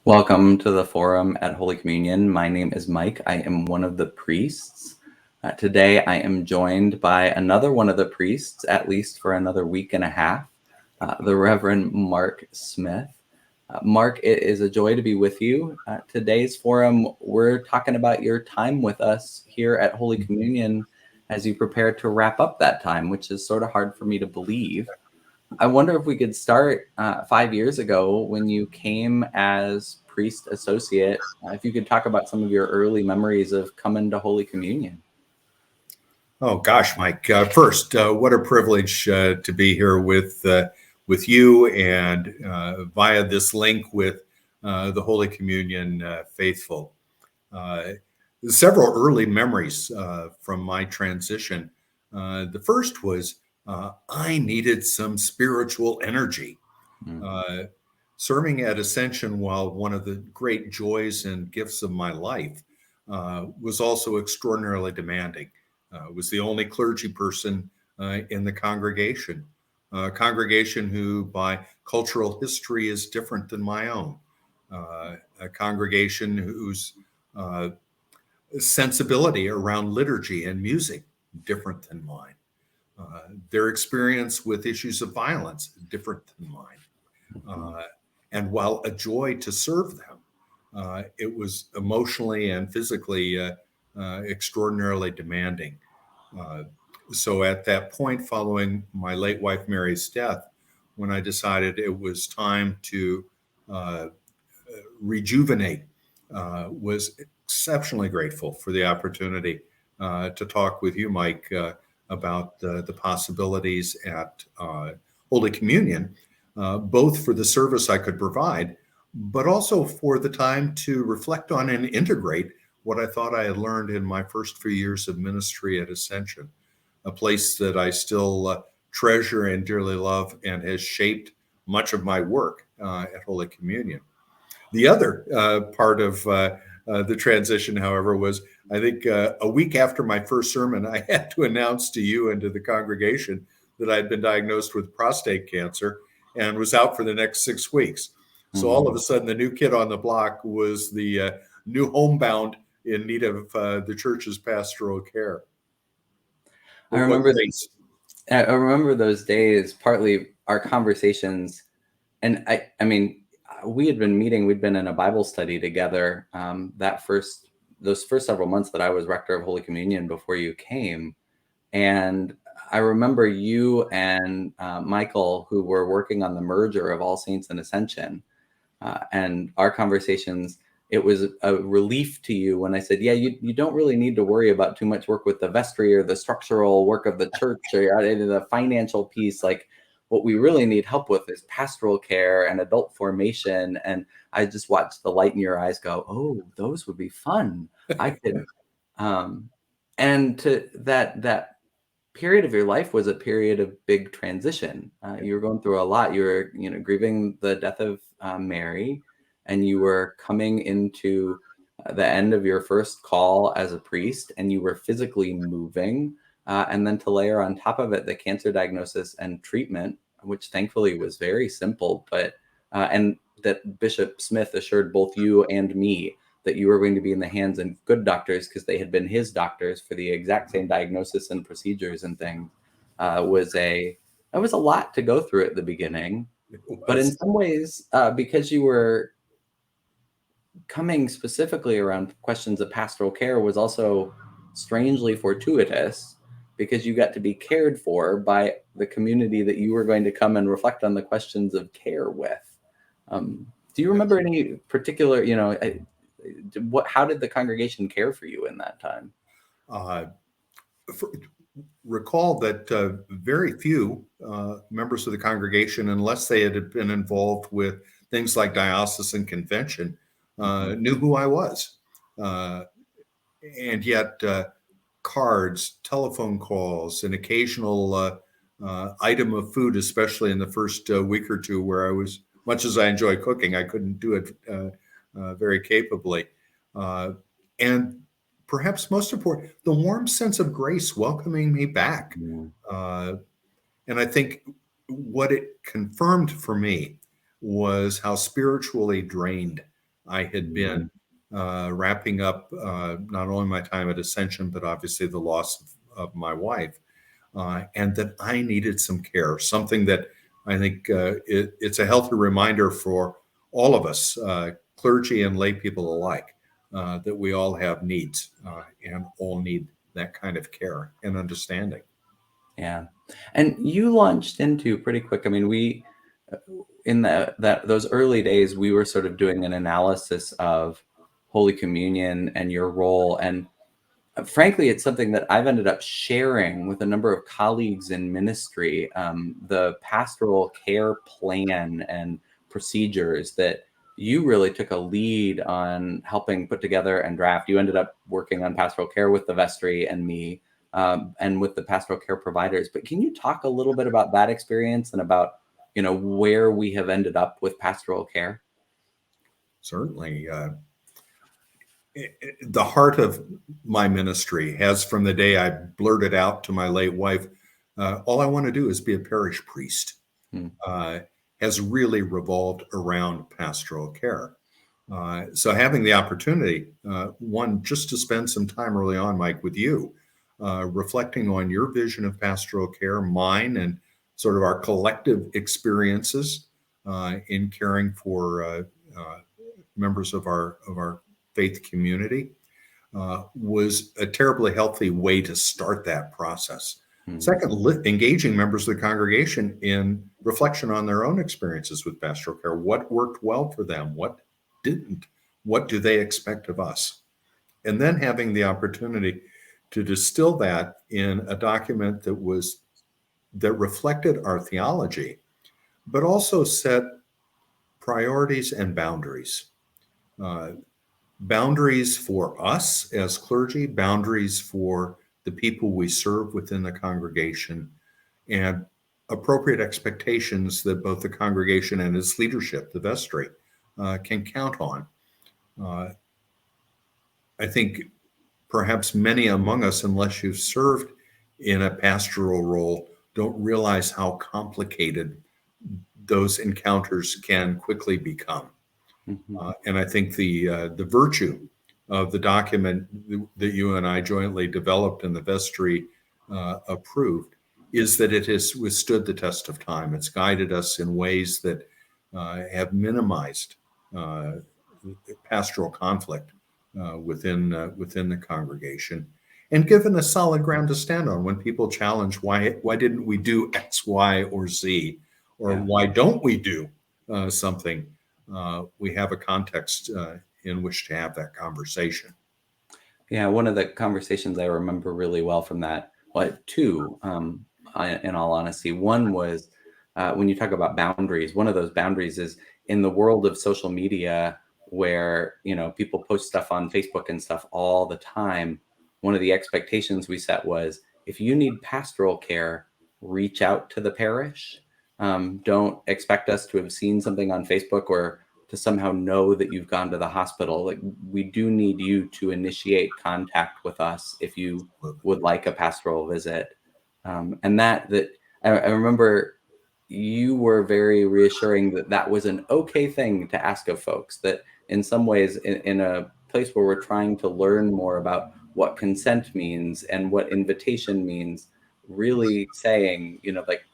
Welcome to the forum at Holy Communion. My name is Mike. I am one of the priests. Today I am joined by another one of the priests, at least for another week and a half, the Reverend Marc Smith. Marc, it is a joy to be with you. Today's forum, we're talking about your time with us here at Holy Communion as you prepare to wrap up that time, which is sort of hard for me to believe. I wonder if we could start 5 years ago when you came as priest associate, if you could talk about some of your early memories of coming to Holy Communion. Oh gosh, Mike. First, what a privilege to be here with you and via this link with the Holy Communion faithful. Several early memories from my transition. The first was I needed some spiritual energy. Serving at Ascension, while one of the great joys and gifts of my life, was also extraordinarily demanding. Was the only clergy person in the congregation, a congregation who by cultural history is different than my own, a congregation whose sensibility around liturgy and music different than mine. Their experience with issues of violence different than mine. And while a joy to serve them, it was emotionally and physically extraordinarily demanding. So at that point, following my late wife Mary's death, when I decided it was time to rejuvenate, was exceptionally grateful for the opportunity to talk with you, Mike, about the possibilities at Holy Communion, both for the service I could provide, but also for the time to reflect on and integrate what I thought I had learned in my first few years of ministry at Ascension, a place that I still treasure and dearly love and has shaped much of my work at Holy Communion. The other part of the transition, however, was I think a week after my first sermon, I had to announce to you and to the congregation that I had been diagnosed with prostate cancer and was out for the next 6 weeks. So all of a sudden, the new kid on the block was the new homebound in need of the church's pastoral care. I remember those days, partly our conversations, and I mean, we had been meeting, we'd been in a Bible study together those first several months that I was rector of Holy Communion before you came. And I remember you and Michael, who were working on the merger of All Saints and Ascension, and our conversations. It was a relief to you when I said, yeah, you don't really need to worry about too much work with the vestry or the structural work of the church or the financial piece. Like, what we really need help with is pastoral care and adult formation. And I just watched the light in your eyes go, oh, those would be fun. I could, and to that period of your life was a period of big transition. You were going through a lot. You were, grieving the death of Mary, and you were coming into the end of your first call as a priest, and you were physically moving. And then to layer on top of it the cancer diagnosis and treatment, which thankfully was very simple, but and that Bishop Smith assured both you and me that you were going to be in the hands of good doctors because they had been his doctors for the exact same diagnosis and procedures and things, was a lot to go through at the beginning. But in some ways, because you were coming specifically around questions of pastoral care, was also strangely fortuitous because you got to be cared for by the community that you were going to come and reflect on the questions of care with. Do you remember any particular, how did the congregation care for you in that time? Recall that very few members of the congregation, unless they had been involved with things like diocesan convention, knew who I was. And yet cards, telephone calls, an occasional item of food, especially in the first week or two where I was, much as I enjoy cooking, I couldn't do it very capably. And perhaps most important, the warm sense of grace welcoming me back. And I think what it confirmed for me was how spiritually drained I had been wrapping up not only my time at Ascension, but obviously the loss of my wife, and that I needed some care, something that I think it's a healthy reminder for all of us, clergy and lay people alike, that we all have needs and all need that kind of care and understanding. Yeah. And you launched into pretty quick. I mean, we in those early days, we were sort of doing an analysis of Holy Communion and your role. And frankly, it's something that I've ended up sharing with a number of colleagues in ministry, the pastoral care plan and procedures that you really took a lead on helping put together and draft. You ended up working on pastoral care with the vestry and me, and with the pastoral care providers. But can you talk a little bit about that experience and about, where we have ended up with pastoral care? Certainly. The heart of my ministry has, from the day I blurted out to my late wife, all I want to do is be a parish priest, Hmm. has really revolved around pastoral care. So having the opportunity, one, just to spend some time early on, Mike, with you, reflecting on your vision of pastoral care, mine, and sort of our collective experiences in caring for members of our faith community, was a terribly healthy way to start that process. Hmm. Second, engaging members of the congregation in reflection on their own experiences with pastoral care. What worked well for them? What didn't? What do they expect of us? And then having the opportunity to distill that in a document that reflected our theology, but also set priorities and boundaries. Uh, Boundaries for us as clergy, boundaries for the people we serve within the congregation, and appropriate expectations that both the congregation and its leadership, the vestry, can count on. Uh, I think perhaps many among us, unless you've served in a pastoral role, don't realize how complicated those encounters can quickly become. Mhm. And I think the virtue of the document that you and I jointly developed and the vestry approved is that it has withstood the test of time. It's guided us in ways that have minimized uh, pastoral conflict within the congregation, and given us solid ground to stand on when people challenge why didn't we do X, Y, or Z, or Yeah. why don't we do something. We have a context in which to have that conversation. Yeah, one of the conversations I remember really well from that, well, two, in all honesty. One was when you talk about boundaries, one of those boundaries is in the world of social media where, people post stuff on Facebook and stuff all the time. One of the expectations we set was if you need pastoral care, reach out to the parish. Don't expect us to have seen something on Facebook or to somehow know that you've gone to the hospital. Like, we do need you to initiate contact with us if you would like a pastoral visit. And that I remember you were very reassuring that that was an okay thing to ask of folks, that in some ways in a place where we're trying to learn more about what consent means and what invitation means, really saying, like,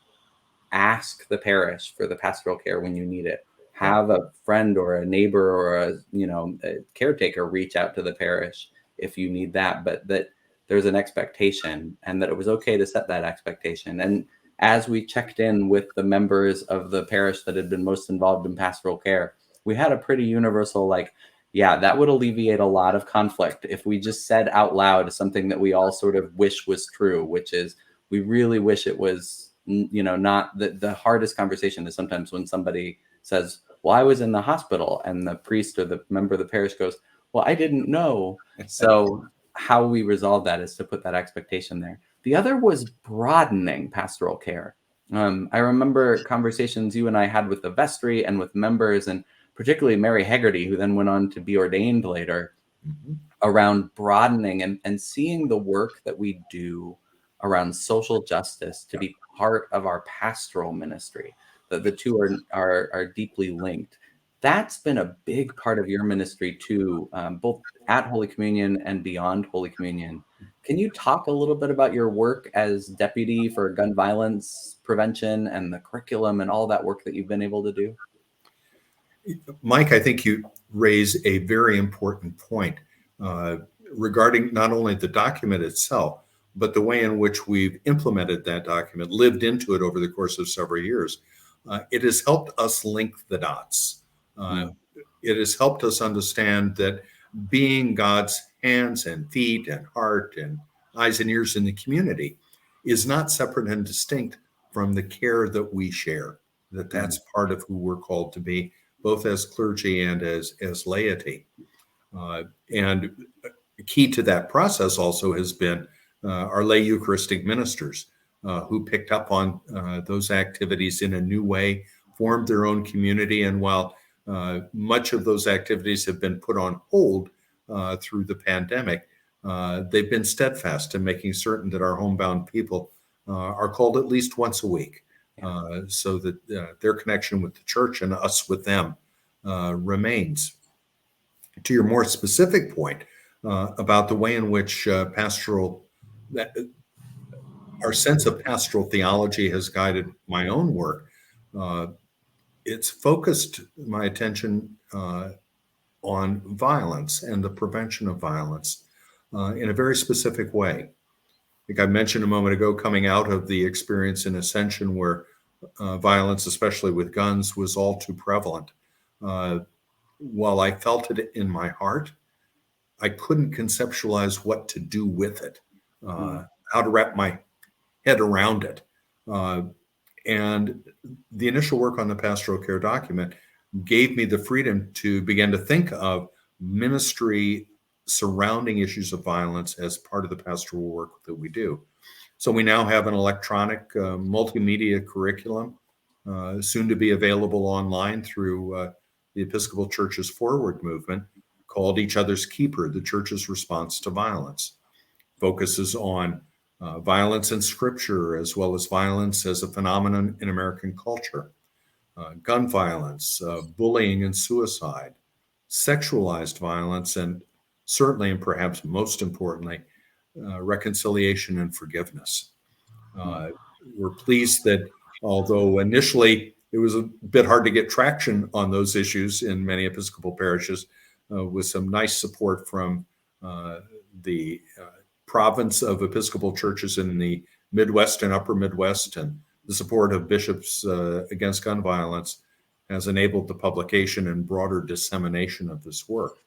ask the parish for the pastoral care when you need it. Yeah. Have a friend or a neighbor or a caretaker reach out to the parish if you need that, but that there's an expectation and that it was okay to set that expectation. And as we checked in with the members of the parish that had been most involved in pastoral care, we had a pretty universal, like, yeah, that would alleviate a lot of conflict if we just said out loud something that we all sort of wish was true, which is we really wish it was, not the hardest conversation is sometimes when somebody says, well, I was in the hospital, and the priest or the member of the parish goes, well, I didn't know. So how we resolve that is to put that expectation there. The other was broadening pastoral care. I remember conversations you and I had with the vestry and with members, and particularly Mary Hegarty, who then went on to be ordained later, Mhm. around broadening and seeing the work that we do around social justice to be part of our pastoral ministry. That the two are deeply linked. That's been a big part of your ministry too, both at Holy Communion and beyond Holy Communion. Can you talk a little bit about your work as deputy for gun violence prevention and the curriculum and all that work that you've been able to do? Mike, I think you raise a very important point uh, regarding not only the document itself, but the way in which we've implemented that document, lived into it over the course of several years. It has helped us link the dots. Uh, Mm, it has helped us understand that being God's hands and feet and heart and eyes and ears in the community is not separate and distinct from the care that we share, that mm, that's part of who we're called to be, both as clergy and as laity. And key to that process also has been our lay Eucharistic ministers who picked up on those activities in a new way, formed their own community. And while much of those activities have been put on hold through the pandemic, they've been steadfast in making certain that our homebound people are called at least once a week, yeah. so that their connection with the church and us with them remains. To your more specific point about the way in which that, our sense of pastoral theology has guided my own work, uh, it's focused my attention on violence and the prevention of violence in a very specific way. I think I mentioned a moment ago coming out of the experience in Ascension where violence, especially with guns, was all too prevalent. Uh, while I felt it in my heart, I couldn't conceptualize what to do with it, Mm, how to wrap my head around it. Uh, and the initial work on the pastoral care document gave me the freedom to begin to think of ministry surrounding issues of violence as part of the pastoral work that we do. So we now have an electronic multimedia curriculum, soon to be available online through the Episcopal Church's Forward movement, called Each Other's Keeper, the Church's Response to Violence. Focuses on violence in Scripture as well as violence as a phenomenon in American culture, gun violence, bullying and suicide, sexualized violence, and certainly and perhaps most importantly, reconciliation and forgiveness. mm. Uh, we're pleased that although initially it was a bit hard to get traction on those issues in many Episcopal parishes, with some nice support from the province of Episcopal churches in the Midwest and Upper Midwest, and the support of bishops against gun violence has enabled the publication and broader dissemination of this work.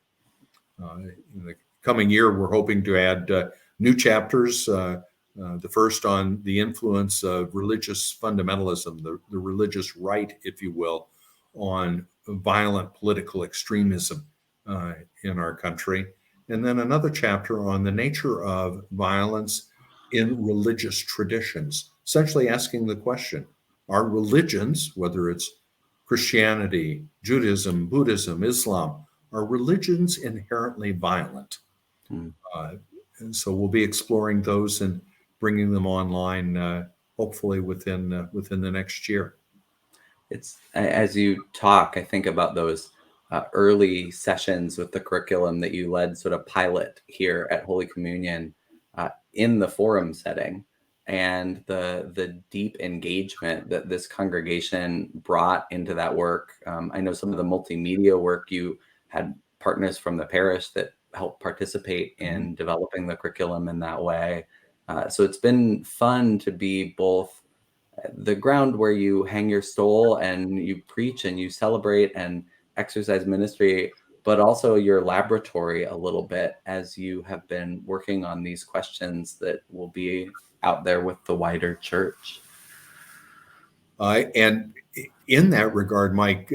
In the coming year, we're hoping to add new chapters. The first on the influence of religious fundamentalism, the religious right, if you will, on violent political extremism in our country. And then another chapter on the nature of violence in religious traditions, essentially asking the question, are religions, whether it's Christianity, Judaism, Buddhism, Islam, are religions inherently violent? Mm. Uh, and so we'll be exploring those and bringing them online, hopefully within the next year. As you talk, I think about those early sessions with the curriculum that you led, sort of pilot here at Holy Communion in the forum setting, and the deep engagement that this congregation brought into that work. I know some of the multimedia work, you had partners from the parish that helped participate Mhm. in developing the curriculum in that way. So it's been fun to be both the ground where you hang your stole and you preach and you celebrate and exercise ministry, but also your laboratory a little bit as you have been working on these questions that will be out there with the wider church. And in that regard, Mike,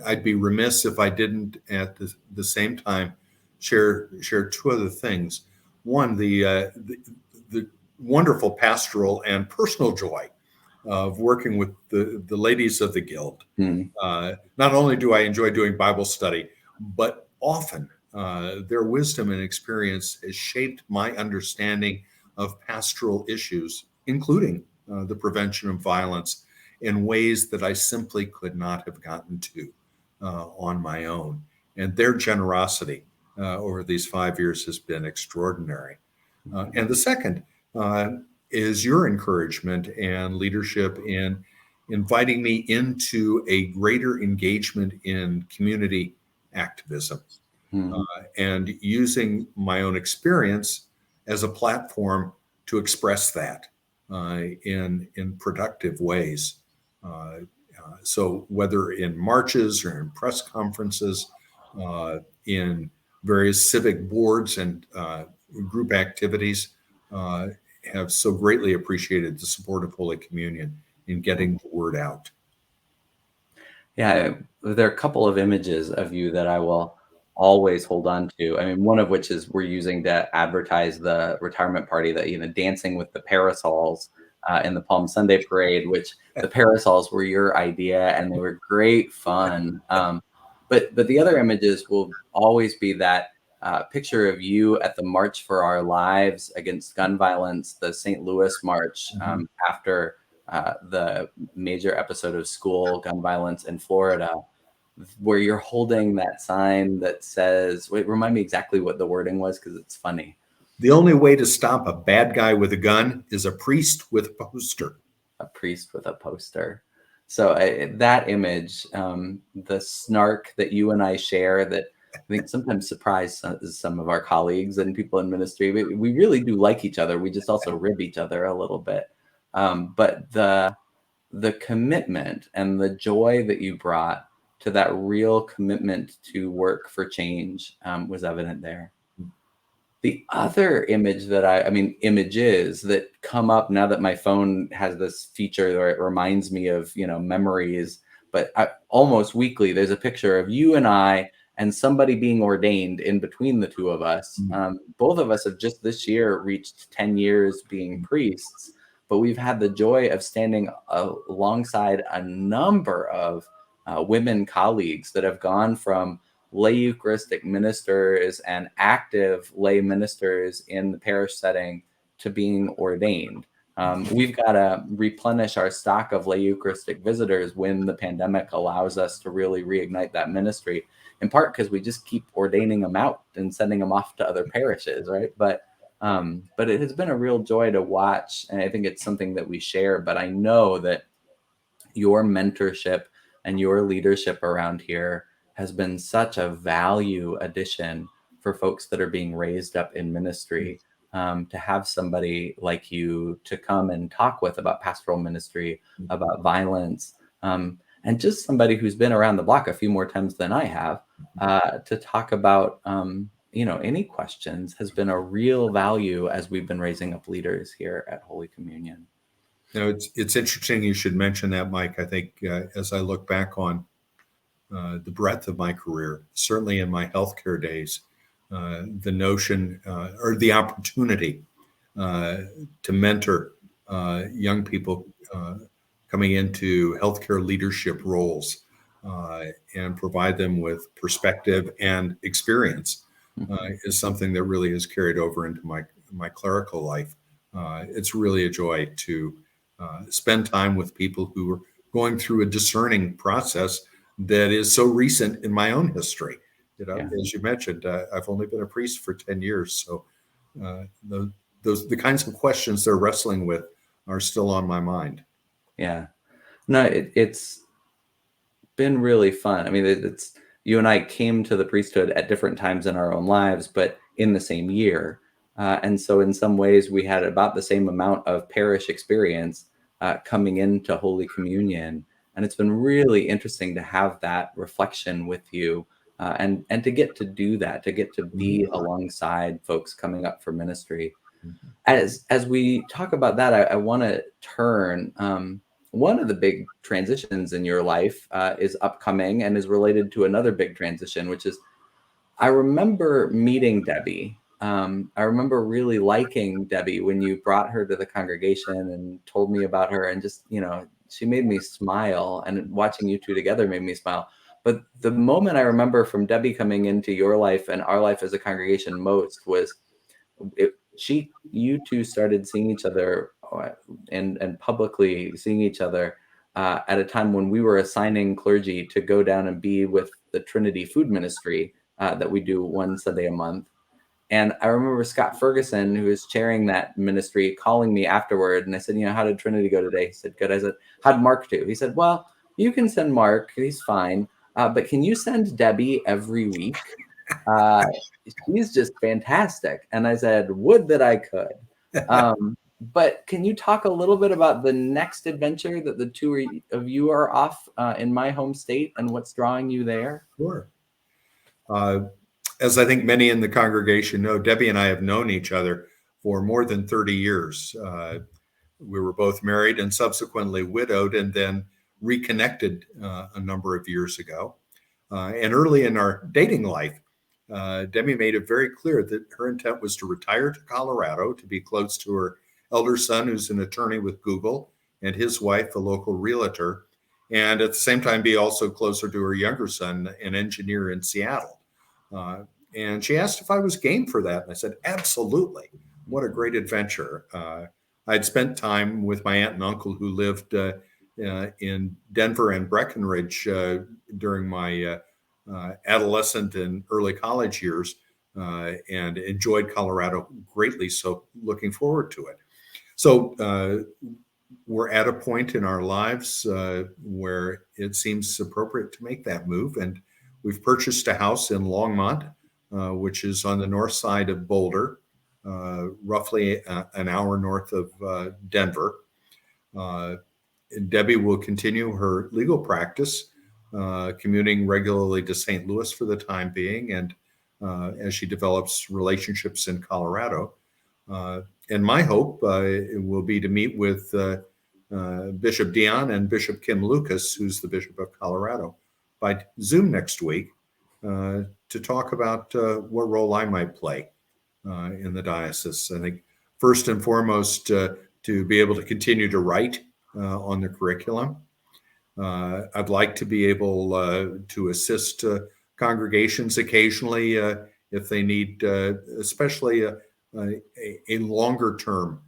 I'd be remiss if I didn't at the same time share two other things. One, the wonderful pastoral and personal joy of working with the ladies of the Guild. Hmm. Not only do I enjoy doing Bible study, but often their wisdom and experience has shaped my understanding of pastoral issues, including the prevention of violence, in ways that I simply could not have gotten to on my own. And their generosity over these 5 years has been extraordinary. And the second is your encouragement and leadership in inviting me into a greater engagement in community activism and using my own experience as a platform to express that in productive ways. So whether in marches or in press conferences, in various civic boards and group activities, have so greatly appreciated the support of Holy Communion in getting the word out. Yeah, there are a couple of images of you that I will always hold on to. I mean, one of which is we're using to advertise the retirement party that, dancing with the parasols in the Palm Sunday parade, which the parasols were your idea and they were great fun. But the other images will always be that picture of you at the March for Our Lives against gun violence, the St. Louis March after the major episode of school gun violence in Florida, where you're holding that sign that says, wait, remind me exactly what the wording was because it's funny. The only way to stop a bad guy with a gun is a priest with a poster. A priest with a poster. So that image, the snark that you and I share that I think sometimes surprise some of our colleagues and people in ministry. We really do like each other. We just also rib each other a little bit. But the commitment and the joy that you brought to that real commitment to work for change was evident there. The other image that images that come up now that my phone has this feature where it reminds me of, memories, but almost weekly, there's a picture of you and I and somebody being ordained in between the two of us. Both of us have just this year reached 10 years being priests, but we've had the joy of standing alongside a number of women colleagues that have gone from lay Eucharistic ministers and active lay ministers in the parish setting to being ordained. We've got to replenish our stock of lay Eucharistic visitors when the pandemic allows us to really reignite that ministry, in part because we just keep ordaining them out and sending them off to other parishes, right? But it has been a real joy to watch, and I think it's something that we share, but I know that your mentorship and your leadership around here has been such a value addition for folks that are being raised up in ministry. To have somebody like you to come and talk with about pastoral ministry, about violence, and just somebody who's been around the block a few more times than I have, to talk about any questions has been a real value as we've been raising up leaders here at Holy Communion. It's interesting you should mention that, Mike. I think as I look back on the breadth of my career, certainly in my healthcare days, the notion or the opportunity to mentor young people coming into healthcare leadership roles and provide them with perspective and experience is something that really has carried over into my clerical life. It's really a joy to spend time with people who are going through a discerning process that is so recent in my own history. As you mentioned, I've only been a priest for 10 years. So the kinds of questions they're wrestling with are still on my mind. Yeah. No, it's been really fun. I mean, it's you and I came to the priesthood at different times in our own lives, but in the same year. And so in some ways we had about the same amount of parish experience coming into Holy Communion. And it's been really interesting to have that reflection with you and to get to do that, to get to be alongside folks coming up for ministry. As we talk about that, I want to turn. One of the big transitions in your life is upcoming and is related to another big transition, which is I remember meeting Debbie. I remember really liking Debbie when you brought her to the congregation and told me about her, and just, she made me smile, and watching you two together made me smile. But the moment I remember from Debbie coming into your life and our life as a congregation most was you two started seeing each other and publicly seeing each other at a time when we were assigning clergy to go down and be with the Trinity Food Ministry that we do one Sunday a month. And I remember Scott Ferguson, who was chairing that ministry, calling me afterward. And I said, how did Trinity go today? He said, good. I said, how'd Mark do? He said, well, you can send Mark. He's fine. But can you send Debbie every week? She's just fantastic. And I said, would that I could. But can you talk a little bit about the next adventure that the two of you are off in my home state and what's drawing you there? Sure. As I think many in the congregation know, Debbie and I have known each other for more than 30 years. We were both married and subsequently widowed, and then reconnected a number of years ago. And early in our dating life, Debbie made it very clear that her intent was to retire to Colorado to be close to her elder son, who's an attorney with Google, and his wife, a local realtor, and at the same time be also closer to her younger son, an engineer in Seattle. And she asked if I was game for that. And I said, absolutely. What a great adventure. I'd spent time with my aunt and uncle who lived in Denver and Breckenridge during my adolescent and early college years, and enjoyed Colorado greatly. So looking forward to it. So we're at a point in our lives where it seems appropriate to make that move. And we've purchased a house in Longmont, which is on the north side of Boulder, roughly an hour north of Denver. Debbie will continue her legal practice, commuting regularly to St. Louis for the time being, and as she develops relationships in Colorado. And my hope will be to meet with Bishop Dion and Bishop Kim Lucas, who's the Bishop of Colorado, by Zoom next week to talk about what role I might play in the diocese. I think first and foremost, to be able to continue to write on the curriculum. I'd like to be able to assist congregations occasionally if they need, especially a longer term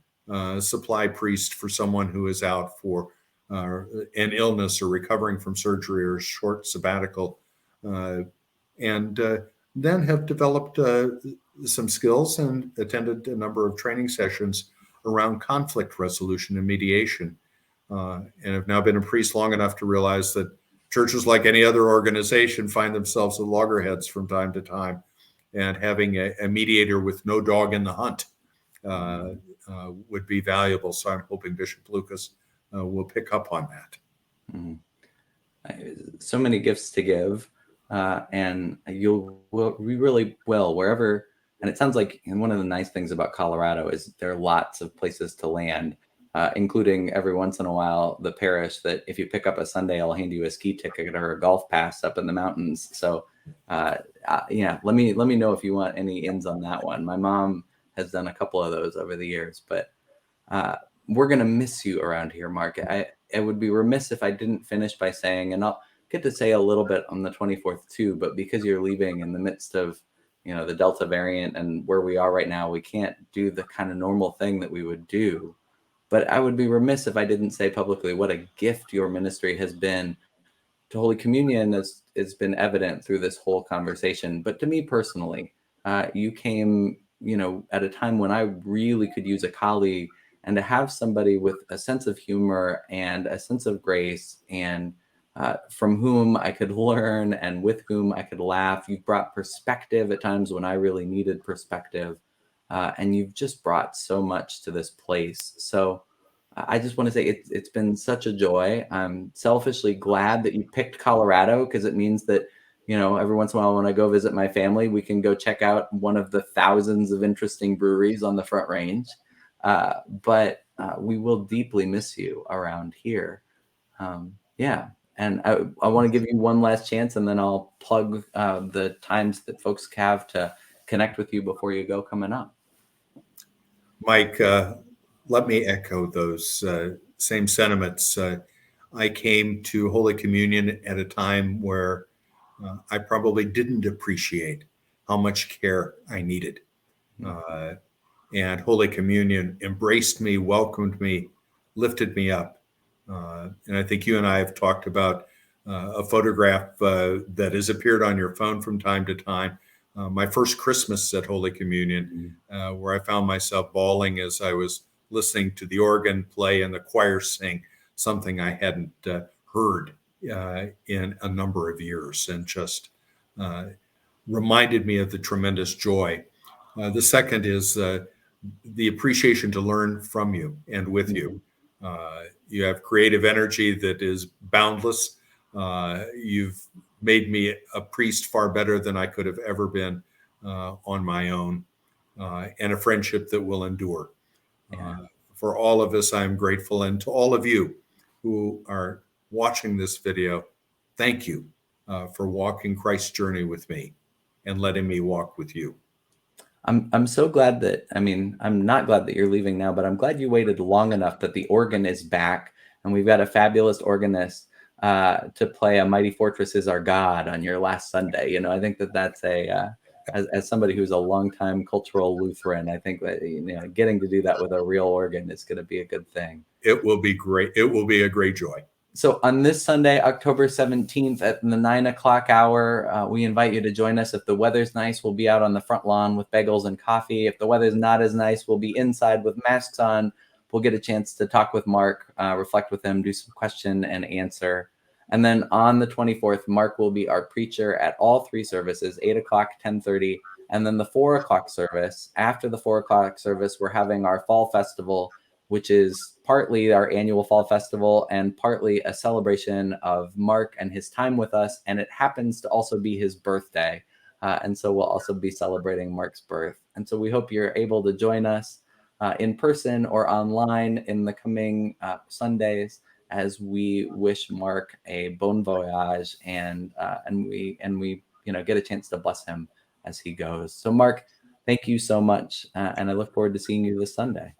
supply priest for someone who is out for an illness or recovering from surgery or short sabbatical, and then have developed some skills and attended a number of training sessions around conflict resolution and mediation, and have now been a priest long enough to realize that churches, like any other organization, find themselves at loggerheads from time to time, and having a mediator with no dog in the hunt would be valuable. So I'm hoping Bishop Lucas will pick up on that. Mm-hmm. So many gifts to give, and we really will wherever. And it sounds like, and one of the nice things about Colorado is there are lots of places to land, including every once in a while the parish that if you pick up a Sunday, I'll hand you a ski ticket or a golf pass up in the mountains. So yeah, let me know if you want any ins on that one. My mom has done a couple of those over the years, but we're going to miss you around here, Mark. I would be remiss if I didn't finish by saying, and I'll get to say a little bit on the 24th too, but because you're leaving in the midst of, the Delta variant and where we are right now, we can't do the kind of normal thing that we would do. But I would be remiss if I didn't say publicly what a gift your ministry has been to Holy Communion, as it's been evident through this whole conversation. But to me personally, you came, at a time when I really could use a colleague, and to have somebody with a sense of humor and a sense of grace, and from whom I could learn and with whom I could laugh. You've brought perspective at times when I really needed perspective. And you've just brought so much to this place. So I just want to say it's been such a joy. I'm selfishly glad that you picked Colorado, because it means that, every once in a while when I go visit my family, we can go check out one of the thousands of interesting breweries on the Front Range. But we will deeply miss you around here. Yeah. And I want to give you one last chance, and then I'll plug the times that folks have to connect with you before you go coming up. Mike, let me echo those same sentiments. I came to Holy Communion at a time where I probably didn't appreciate how much care I needed. And Holy Communion embraced me, welcomed me, lifted me up, And I think you and I have talked about a photograph that has appeared on your phone from time to time. My first Christmas at Holy Communion, where I found myself bawling as I was listening to the organ play and the choir sing, something I hadn't heard in a number of years, and just reminded me of the tremendous joy. The second is the appreciation to learn from you and with you. You have creative energy that is boundless. You've made me a priest far better than I could have ever been on my own, and a friendship that will endure. For all of us, I am grateful. And to all of you who are watching this video, thank you for walking Christ's journey with me and letting me walk with you. I'm so glad that, I mean, I'm not glad that you're leaving now, but I'm glad you waited long enough that the organ is back and we've got a fabulous organist to play A Mighty Fortress Is Our God on your last Sunday. You know, I think that that's as somebody who's a longtime cultural Lutheran, I think that, you know, getting to do that with a real organ is going to be a good thing. It will be great. It will be a great joy. So on this Sunday, October 17th at the 9 o'clock hour, we invite you to join us. If the weather's nice, we'll be out on the front lawn with bagels and coffee. If the weather's not as nice, we'll be inside with masks on. We'll get a chance to talk with Mark, reflect with him, do some question and answer. And then on the 24th, Mark will be our preacher at all three services, 8 o'clock, 10:30, and then the 4 o'clock service. After the 4 o'clock service, we're having our fall festival, which is partly our annual fall festival and partly a celebration of Mark and his time with us. And it happens to also be his birthday. And so we'll also be celebrating Mark's birth. And so we hope you're able to join us in person or online in the coming Sundays as we wish Mark a bon voyage and we get a chance to bless him as he goes. So Mark, thank you so much. And I look forward to seeing you this Sunday.